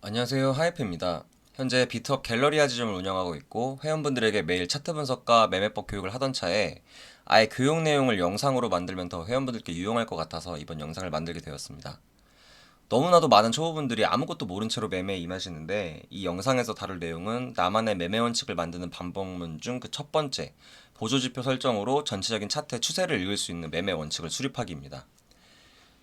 안녕하세요, 하이프입니다. 현재 비트업 갤러리아 지점을 운영하고 있고 회원분들에게 매일 차트 분석과 매매법 교육을 하던 차에 아예 교육 내용을 영상으로 만들면 더 회원분들께 유용할 것 같아서 이번 영상을 만들게 되었습니다. 너무나도 많은 초보분들이 아무것도 모른 채로 매매에 임하시는데 이 영상에서 다룰 내용은 나만의 매매 원칙을 만드는 반복문 중 그 첫 번째, 보조지표 설정으로 전체적인 차트의 추세를 읽을 수 있는 매매 원칙을 수립하기입니다.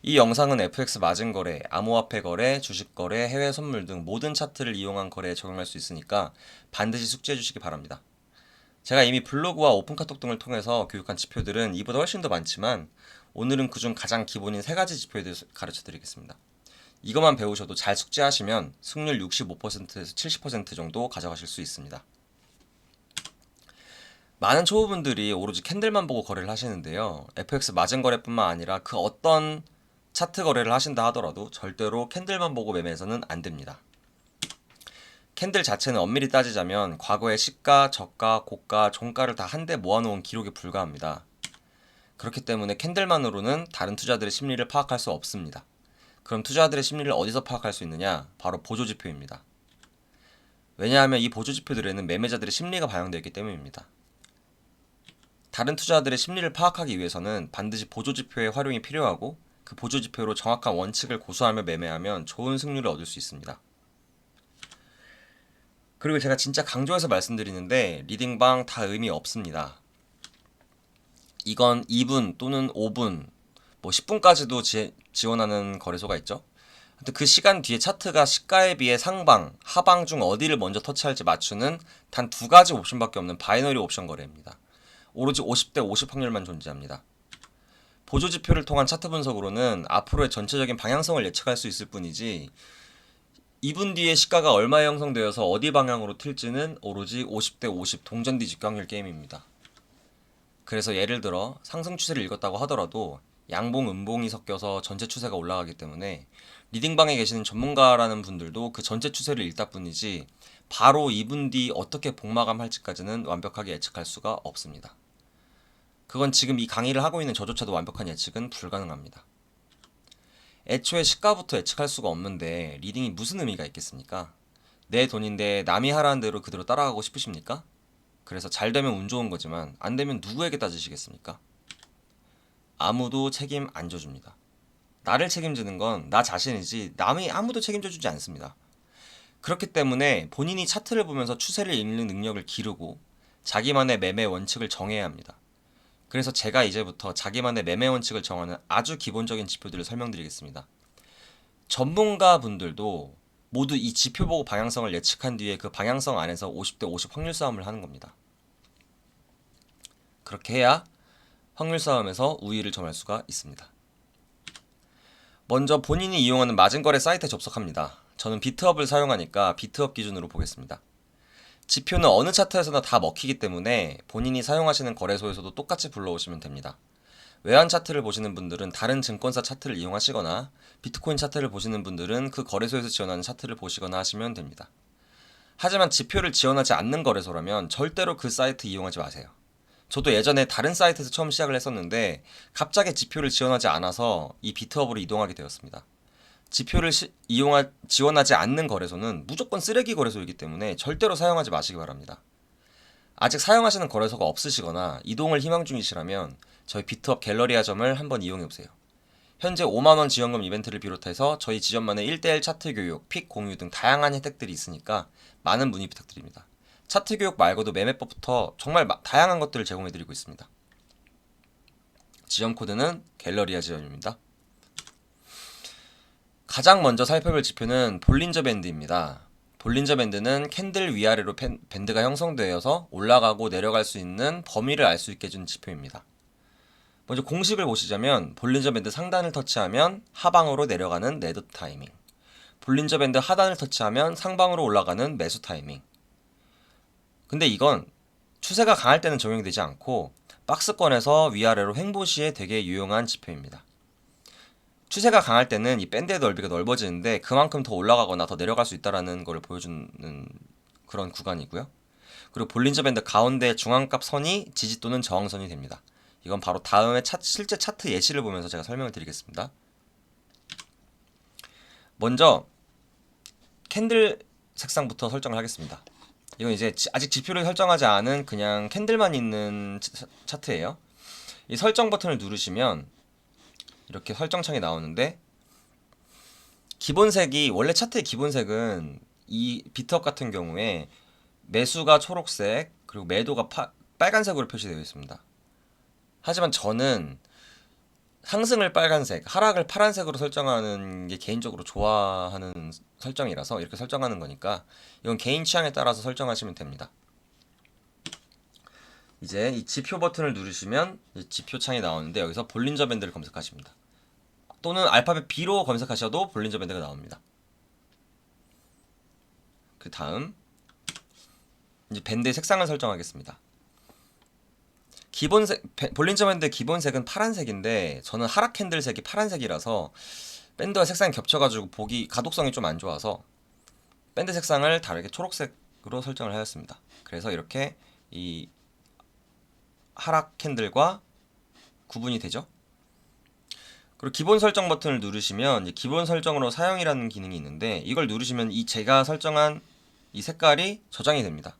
이 영상은 FX 마진 거래, 암호화폐 거래, 주식 거래, 해외 선물 등 모든 차트를 이용한 거래에 적용할 수 있으니까 반드시 숙지해 주시기 바랍니다. 제가 이미 블로그와 오픈카톡 등을 통해서 교육한 지표들은 이보다 훨씬 더 많지만 오늘은 그중 가장 기본인 세 가지 지표에 대해서 가르쳐 드리겠습니다. 이것만 배우셔도 잘 숙지하시면 승률 65%에서 70% 정도 가져가실 수 있습니다. 많은 초보분들이 오로지 캔들만 보고 거래를 하시는데요. FX 마진 거래뿐만 아니라 그 어떤 차트 거래를 하신다 하더라도 절대로 캔들만 보고 매매해서는 안 됩니다. 캔들 자체는 엄밀히 따지자면 과거의 시가, 저가, 고가, 종가를 다 한데 모아놓은 기록에 불과합니다. 그렇기 때문에 캔들만으로는 다른 투자들의 심리를 파악할 수 없습니다. 그럼 투자들의 심리를 어디서 파악할 수 있느냐? 바로 보조지표입니다. 왜냐하면 이 보조지표들에는 매매자들의 심리가 반영되어 있기 때문입니다. 다른 투자들의 심리를 파악하기 위해서는 반드시 보조지표의 활용이 필요하고 그 보조지표로 정확한 원칙을 고수하며 매매하면 좋은 승률을 얻을 수 있습니다. 그리고 제가 진짜 강조해서 말씀드리는데 리딩방 다 의미 없습니다. 이건 2분 또는 5분, 뭐 10분까지도 지원하는 거래소가 있죠. 근데 그 시간 뒤에 차트가 시가에 비해 상방, 하방 중 어디를 먼저 터치할지 맞추는 단 두 가지 옵션밖에 없는 바이너리 옵션 거래입니다. 오로지 50대 50 확률만 존재합니다. 보조지표를 통한 차트 분석으로는 앞으로의 전체적인 방향성을 예측할 수 있을 뿐이지 2분 뒤에 시가가 얼마에 형성되어서 어디 방향으로 튈지는 오로지 50대 50 동전 뒤집기 확률 게임입니다. 그래서 예를 들어 상승 추세를 읽었다고 하더라도 양봉, 음봉이 섞여서 전체 추세가 올라가기 때문에 리딩방에 계시는 전문가라는 분들도 그 전체 추세를 읽다 뿐이지 바로 2분 뒤 어떻게 복마감할지까지는 완벽하게 예측할 수가 없습니다. 그건 지금 이 강의를 하고 있는 저조차도 완벽한 예측은 불가능합니다. 애초에 시가부터 예측할 수가 없는데 리딩이 무슨 의미가 있겠습니까? 내 돈인데 남이 하라는 대로 그대로 따라가고 싶으십니까? 그래서 잘 되면 운 좋은 거지만 안 되면 누구에게 따지시겠습니까? 아무도 책임 안 져줍니다. 나를 책임지는 건 나 자신이지 남이 아무도 책임져 주지 않습니다. 그렇기 때문에 본인이 차트를 보면서 추세를 읽는 능력을 기르고 자기만의 매매 원칙을 정해야 합니다. 그래서 제가 이제부터 자기만의 매매 원칙을 정하는 아주 기본적인 지표들을 설명드리겠습니다. 전문가 분들도 모두 이 지표 보고 방향성을 예측한 뒤에 그 방향성 안에서 50대 50 확률 싸움을 하는 겁니다. 그렇게 해야 확률 싸움에서 우위를 점할 수가 있습니다. 먼저 본인이 이용하는 마진거래 사이트에 접속합니다. 저는 비트업을 사용하니까 비트업 기준으로 보겠습니다. 지표는 어느 차트에서나 다 먹히기 때문에 본인이 사용하시는 거래소에서도 똑같이 불러오시면 됩니다. 외환 차트를 보시는 분들은 다른 증권사 차트를 이용하시거나 비트코인 차트를 보시는 분들은 그 거래소에서 지원하는 차트를 보시거나 하시면 됩니다. 하지만 지표를 지원하지 않는 거래소라면 절대로 그 사이트 이용하지 마세요. 저도 예전에 다른 사이트에서 처음 시작을 했었는데 갑자기 지표를 지원하지 않아서 이 비트업으로 이동하게 되었습니다. 지표를 지원하지 않는 거래소는 무조건 쓰레기 거래소이기 때문에 절대로 사용하지 마시기 바랍니다. 아직 사용하시는 거래소가 없으시거나 이동을 희망 중이시라면 저희 비트업 갤러리아점을 한번 이용해보세요. 현재 5만원 지원금 이벤트를 비롯해서 저희 지점만의 1대1 차트 교육, 픽 공유 등 다양한 혜택들이 있으니까 많은 문의 부탁드립니다. 차트 교육 말고도 매매법부터 정말 다양한 것들을 제공해드리고 있습니다. 지점 코드는 갤러리아 지점입니다. 가장 먼저 살펴볼 지표는 볼린저 밴드입니다. 볼린저 밴드는 캔들 위아래로 밴드가 형성되어서 올라가고 내려갈 수 있는 범위를 알 수 있게 해주는 지표입니다. 먼저 공식을 보시자면 볼린저 밴드 상단을 터치하면 하방으로 내려가는 매도 타이밍, 볼린저 밴드 하단을 터치하면 상방으로 올라가는 매수 타이밍. 근데 이건 추세가 강할 때는 적용이 되지 않고 박스권에서 위아래로 횡보 시에 되게 유용한 지표입니다. 추세가 강할 때는 이 밴드의 넓이가 넓어지는데 그만큼 더 올라가거나 더 내려갈 수 있다는 걸 보여주는 그런 구간이고요. 그리고 볼린저 밴드 가운데 중앙값 선이 지지 또는 저항선이 됩니다. 이건 바로 다음에 실제 차트 예시를 보면서 제가 설명을 드리겠습니다. 먼저 캔들 색상부터 설정을 하겠습니다. 이건 이제 아직 지표를 설정하지 않은 그냥 캔들만 있는 차트예요. 이 설정 버튼을 누르시면 이렇게 설정창이 나오는데, 기본색이 원래 차트의 기본색은 이 비트업 같은 경우에 매수가 초록색 그리고 매도가 빨간색으로 표시되어 있습니다. 하지만 저는 상승을 빨간색, 하락을 파란색으로 설정하는 게 개인적으로 좋아하는 설정이라서 이렇게 설정하는 거니까 이건 개인 취향에 따라서 설정하시면 됩니다. 이제 이 지표 버튼을 누르시면 지표 창이 나오는데, 여기서 볼린저 밴드를 검색하십니다. 또는 알파벳 B로 검색하셔도 볼린저 밴드가 나옵니다. 그 다음 이제 밴드의 색상을 설정하겠습니다. 볼린저 밴드의 기본색은 파란색인데 저는 하락 캔들 색이 파란색이라서 밴드와 색상이 겹쳐가지고 보기 가독성이 좀 안 좋아서 밴드 색상을 다르게 초록색으로 설정을 하였습니다. 그래서 이렇게 이 하락 캔들과 구분이 되죠. 그리고 기본 설정 버튼을 누르시면 이제 기본 설정으로 사용이라는 기능이 있는데, 이걸 누르시면 이 제가 설정한 이 색깔이 저장이 됩니다.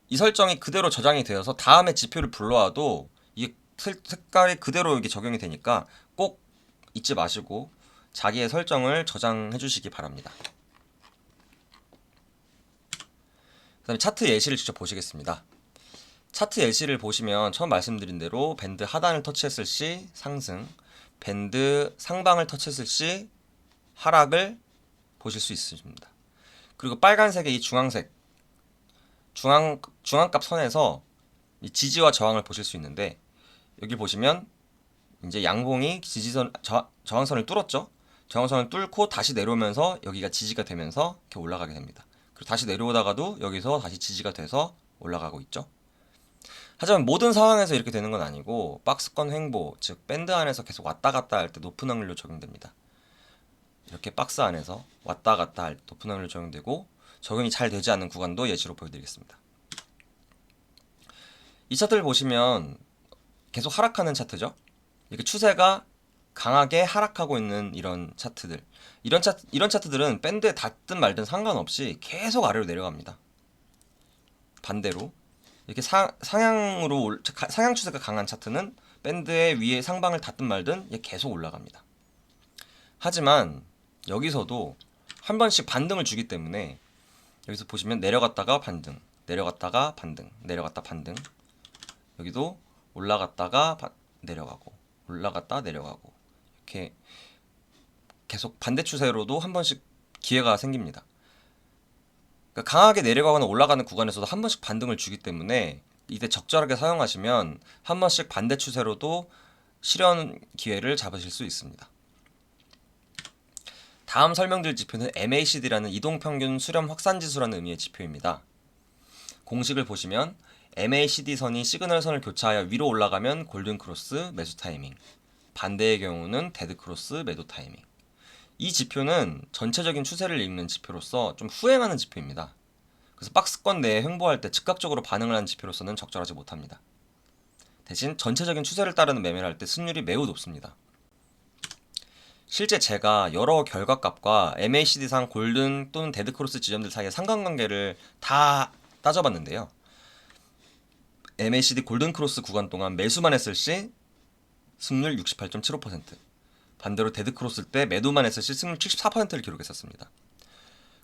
이 설정이 그대로 저장이 되어서 다음에 지표를 불러와도 이게 색깔이 그대로 이게 적용이 되니까 꼭 잊지 마시고 자기의 설정을 저장해 주시기 바랍니다. 그 다음에 차트 예시를 직접 보시겠습니다. 차트 예시를 보시면 처음 말씀드린 대로 밴드 하단을 터치했을 시 상승, 밴드 상방을 터치했을 시 하락을 보실 수 있습니다. 그리고 빨간색의 이 중앙색, 중앙값 선에서 이 지지와 저항을 보실 수 있는데, 여기 보시면 이제 양봉이 저항선을 뚫었죠. 저항선을 뚫고 다시 내려오면서 여기가 지지가 되면서 이렇게 올라가게 됩니다. 그리고 다시 내려오다가도 여기서 다시 지지가 돼서 올라가고 있죠. 하지만 모든 상황에서 이렇게 되는 건 아니고, 박스권 횡보, 즉 밴드 안에서 계속 왔다 갔다 할 때 높은 확률로 적용됩니다. 이렇게 박스 안에서 왔다 갔다 할 때 높은 확률로 적용되고, 적용이 잘 되지 않는 구간도 예시로 보여드리겠습니다. 이 차트를 보시면 계속 하락하는 차트죠. 이렇게 추세가 강하게 하락하고 있는 이런 차트들, 이런 차트들은 밴드에 닿든 말든 상관없이 계속 아래로 내려갑니다. 반대로 이렇게 상향 추세가 강한 차트는 밴드의 위에 상방을 닿든 말든 계속 올라갑니다. 하지만 여기서도 한 번씩 반등을 주기 때문에 여기서 보시면 내려갔다가 반등, 내려갔다가 반등, 내려갔다 반등, 여기도 올라갔다가 내려가고, 올라갔다 내려가고, 이렇게 계속 반대 추세로도 한 번씩 기회가 생깁니다. 그러니까 강하게 내려가거나 올라가는 구간에서도 한 번씩 반등을 주기 때문에 이때 적절하게 사용하시면 한 번씩 반대 추세로도 실현 기회를 잡으실 수 있습니다. 다음 설명드릴 지표는 MACD라는 이동평균 수렴 확산지수라는 의미의 지표입니다. 공식을 보시면 MACD 선이 시그널 선을 교차하여 위로 올라가면 골든 크로스 매수 타이밍, 반대의 경우는 데드 크로스 매도 타이밍. 이 지표는 전체적인 추세를 읽는 지표로서 좀 후행하는 지표입니다. 그래서 박스권 내에 횡보할 때 즉각적으로 반응을 하는 지표로서는 적절하지 못합니다. 대신 전체적인 추세를 따르는 매매를 할 때 승률이 매우 높습니다. 실제 제가 여러 결과값과 MACD상 골든 또는 데드 크로스 지점들 사이의 상관관계를 다 따져봤는데요. MACD 골든 크로스 구간 동안 매수만 했을 시 승률 68.75%, 반대로 데드 크로스 때 매도만 했을 시 승률 74%를 기록했었습니다.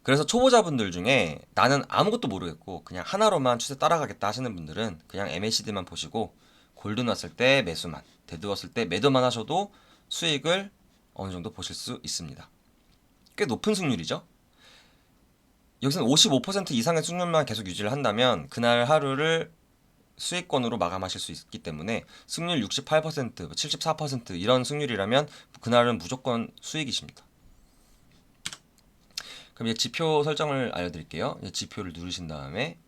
그래서 초보자분들 중에 나는 아무것도 모르겠고 그냥 하나로만 추세 따라가겠다 하시는 분들은 그냥 MACD만 보시고 골든 왔을 때 매수만, 데드 왔을 때 매도만 하셔도 수익을 어느 정도 보실 수 있습니다. 꽤 높은 승률이죠. 여기서는 55% 이상의 승률만 계속 유지를 한다면 그날 하루를 수익권으로 마감하실 수 있기 때문에 승률 68%, 74% 이런 승률이라면 그날은 무조건 수익이십니다. 그럼 이제 지표 설정을 알려드릴게요. 지표를 누르신 다음에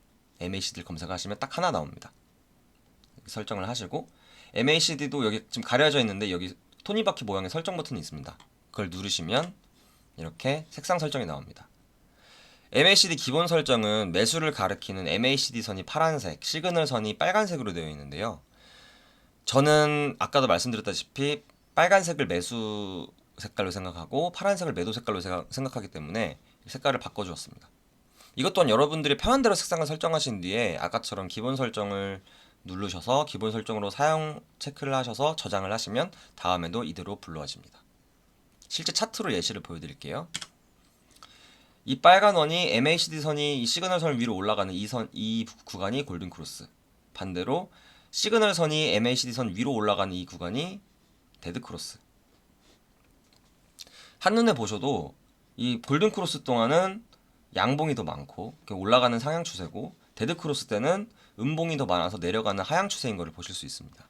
MACD를 검색하시면 딱 하나 나옵니다. 설정을 하시고, MACD도 여기 지금 가려져 있는데 여기 토니바퀴 모양의 설정 버튼이 있습니다. 그걸 누르시면 이렇게 색상 설정이 나옵니다. MACD 기본 설정은 매수를 가리키는 MACD 선이 파란색, 시그널 선이 빨간색으로 되어 있는데요. 저는 아까도 말씀드렸다시피 빨간색을 매수 색깔로 생각하고 파란색을 매도 색깔로 생각하기 때문에 색깔을 바꿔주었습니다. 이것 또한 여러분들이 편한 대로 색상을 설정하신 뒤에 아까처럼 기본 설정을 누르셔서 기본 설정으로 사용 체크를 하셔서 저장을 하시면 다음에도 이대로 불러와집니다. 실제 차트로 예시를 보여드릴게요. 이 빨간 원이 MACD 선이 이 시그널 선을 위로 올라가는 이 구간이 골든 크로스. 반대로 시그널 선이 MACD 선 위로 올라가는 이 구간이 데드 크로스. 한눈에 보셔도 이 골든 크로스 동안은 양봉이 더 많고 올라가는 상향 추세고, 데드 크로스 때는 음봉이 더 많아서 내려가는 하향 추세인 것을 보실 수 있습니다.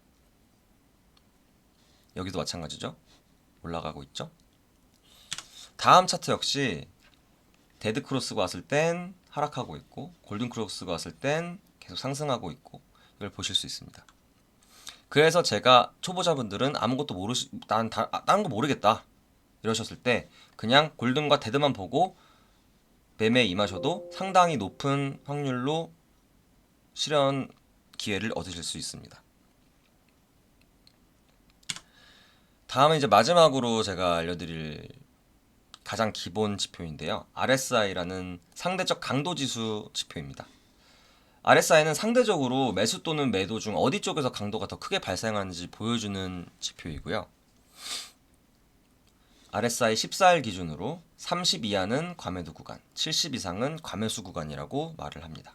여기도 마찬가지죠. 올라가고 있죠. 다음 차트 역시 데드 크로스가 왔을 땐 하락하고 있고, 골든 크로스가 왔을 땐 계속 상승하고 있고, 이걸 보실 수 있습니다. 그래서 제가 초보자분들은 아무것도 다른 거 모르겠다 이러셨을 때 그냥 골든과 데드만 보고 매매에 임하셔도 상당히 높은 확률로 실현 기회를 얻으실 수 있습니다. 다음은 이제 마지막으로 제가 알려드릴 가장 기본 지표인데요. RSI라는 상대적 강도 지수 지표입니다. RSI는 상대적으로 매수 또는 매도 중 어디 쪽에서 강도가 더 크게 발생하는지 보여주는 지표이고요. RSI 14일 기준으로 30 이하는 과매도 구간, 70 이상은 과매수 구간이라고 말을 합니다.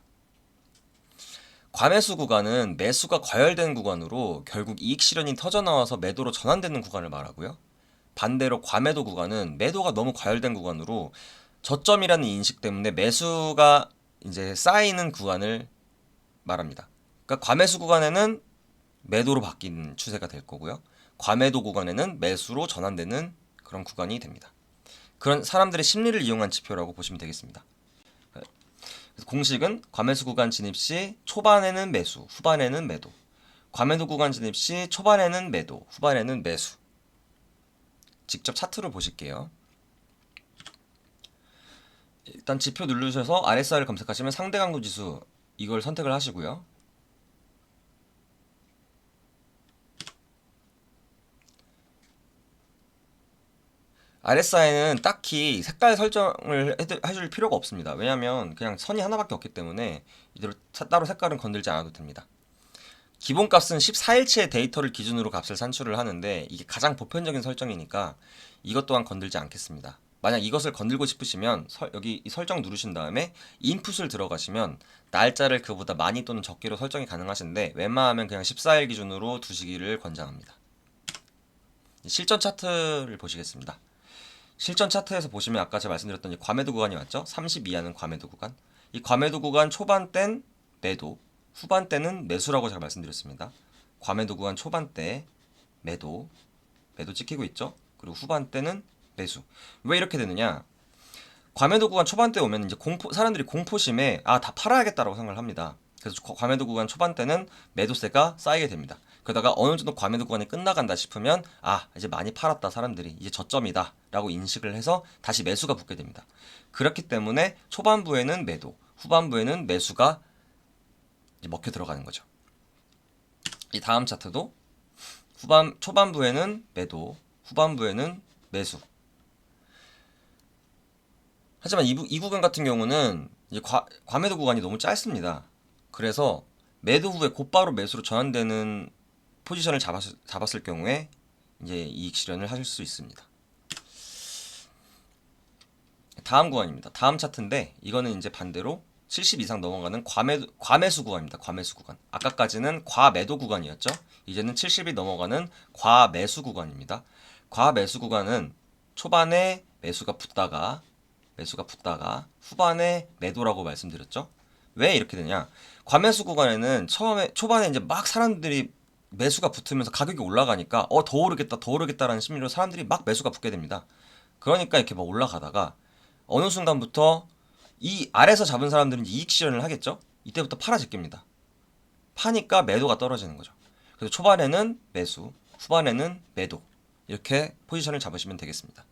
과매수 구간은 매수가 과열된 구간으로 결국 이익 실현이 터져나와서 매도로 전환되는 구간을 말하고요. 반대로 과매도 구간은 매도가 너무 과열된 구간으로 저점이라는 인식 때문에 매수가 이제 쌓이는 구간을 말합니다. 그러니까 과매수 구간에는 매도로 바뀌는 추세가 될 거고요. 과매도 구간에는 매수로 전환되는 그런 구간이 됩니다. 그런 사람들의 심리를 이용한 지표라고 보시면 되겠습니다. 공식은 과매수 구간 진입 시 초반에는 매수, 후반에는 매도. 과매도 구간 진입 시 초반에는 매도, 후반에는 매수. 직접 차트를 보실게요. 일단 지표 누르셔서 RSI를 검색하시면 상대 강도 지수 이걸 선택을 하시고요. RSI는 딱히 색깔 설정을 해줄 필요가 없습니다. 왜냐하면 그냥 선이 하나밖에 없기 때문에 이대로 따로 색깔은 건들지 않아도 됩니다. 기본값은 14일치의 데이터를 기준으로 값을 산출을 하는데 이게 가장 보편적인 설정이니까 이것 또한 건들지 않겠습니다. 만약 이것을 건들고 싶으시면 여기 이 설정 누르신 다음에 인풋을 들어가시면 날짜를 그보다 많이 또는 적게로 설정이 가능하신데 웬만하면 그냥 14일 기준으로 두시기를 권장합니다. 실전 차트를 보시겠습니다. 실전 차트에서 보시면 아까 제가 말씀드렸던 이 과매도 구간이 왔죠? 30 이하는 과매도 구간. 이 과매도 구간 초반 땐 매도, 후반 때는 매수라고 제가 말씀드렸습니다. 과매도 구간 초반 때 매도 찍히고 있죠? 그리고 후반 때는 매수. 왜 이렇게 되느냐? 과매도 구간 초반 때 오면 이제 사람들이 공포심에 다 팔아야겠다라고 생각을 합니다. 그래서 과매도 구간 초반 때는 매도세가 쌓이게 됩니다. 그러다가 어느 정도 과매도 구간이 끝나간다 싶으면 이제 많이 팔았다 사람들이 이제 저점이다 라고 인식을 해서 다시 매수가 붙게 됩니다. 그렇기 때문에 초반부에는 매도, 후반부에는 매수가 이제 먹혀 들어가는 거죠. 이 다음 차트도 초반부에는 매도, 후반부에는 매수. 하지만 이 구간 같은 경우는 이제 과매도 구간이 너무 짧습니다. 그래서 매도 후에 곧바로 매수로 전환되는 포지션을 잡았을 경우에 이제 이익 실현을 하실 수 있습니다. 다음 구간입니다. 다음 차트인데 이거는 이제 반대로 70 이상 넘어가는 과매수 구간입니다. 과매수 구간. 아까까지는 과매도 구간이었죠. 이제는 70이 넘어가는 과매수 구간입니다. 과매수 구간은 초반에 매수가 붙다가 후반에 매도라고 말씀드렸죠. 왜 이렇게 되냐? 과매수 구간에는 초반에 이제 막 사람들이 매수가 붙으면서 가격이 올라가니까 더 오르겠다라는 심리로 사람들이 막 매수가 붙게 됩니다. 그러니까 이렇게 막 올라가다가 어느 순간부터 이 아래서 잡은 사람들은 이익 실현을 하겠죠. 이때부터 팔아 제낍니다. 파니까 매도가 떨어지는 거죠. 그래서 초반에는 매수, 후반에는 매도 이렇게 포지션을 잡으시면 되겠습니다.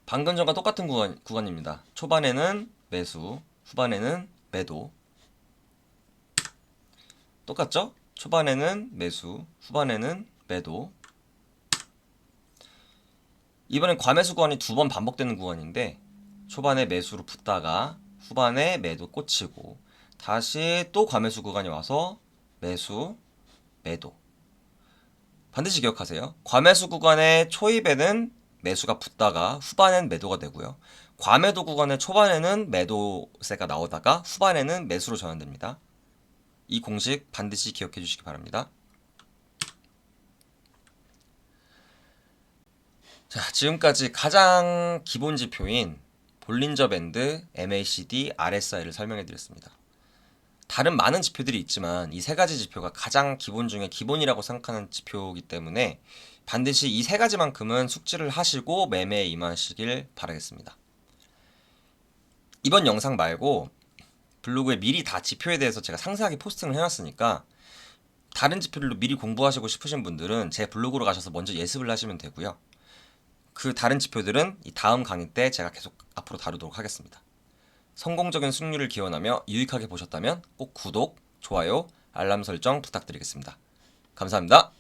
방금 전과 똑같은 구간입니다. 초반에는 매수, 후반에는 매도. 똑같죠? 초반에는 매수, 후반에는 매도. 이번엔 과매수 구간이 두 번 반복되는 구간인데 초반에 매수로 붙다가 후반에 매도 꽂히고 다시 또 과매수 구간이 와서 매수, 매도. 반드시 기억하세요. 과매수 구간의 초입에는 매수가 붙다가 후반엔 매도가 되고요. 과매도 구간의 초반에는 매도세가 나오다가 후반에는 매수로 전환됩니다. 이 공식 반드시 기억해 주시기 바랍니다. 자, 지금까지 가장 기본 지표인 볼린저 밴드, MACD, RSI를 설명해 드렸습니다. 다른 많은 지표들이 있지만 이 세 가지 지표가 가장 기본 중에 기본이라고 생각하는 지표이기 때문에 반드시 이 세 가지만큼은 숙지를 하시고 매매에 임하시길 바라겠습니다. 이번 영상 말고 블로그에 미리 다 지표에 대해서 제가 상세하게 포스팅을 해놨으니까 다른 지표들도 미리 공부하시고 싶으신 분들은 제 블로그로 가셔서 먼저 예습을 하시면 되고요. 그 다른 지표들은 이 다음 강의 때 제가 계속 앞으로 다루도록 하겠습니다. 성공적인 승률을 기원하며 유익하게 보셨다면 꼭 구독, 좋아요, 알람 설정 부탁드리겠습니다. 감사합니다.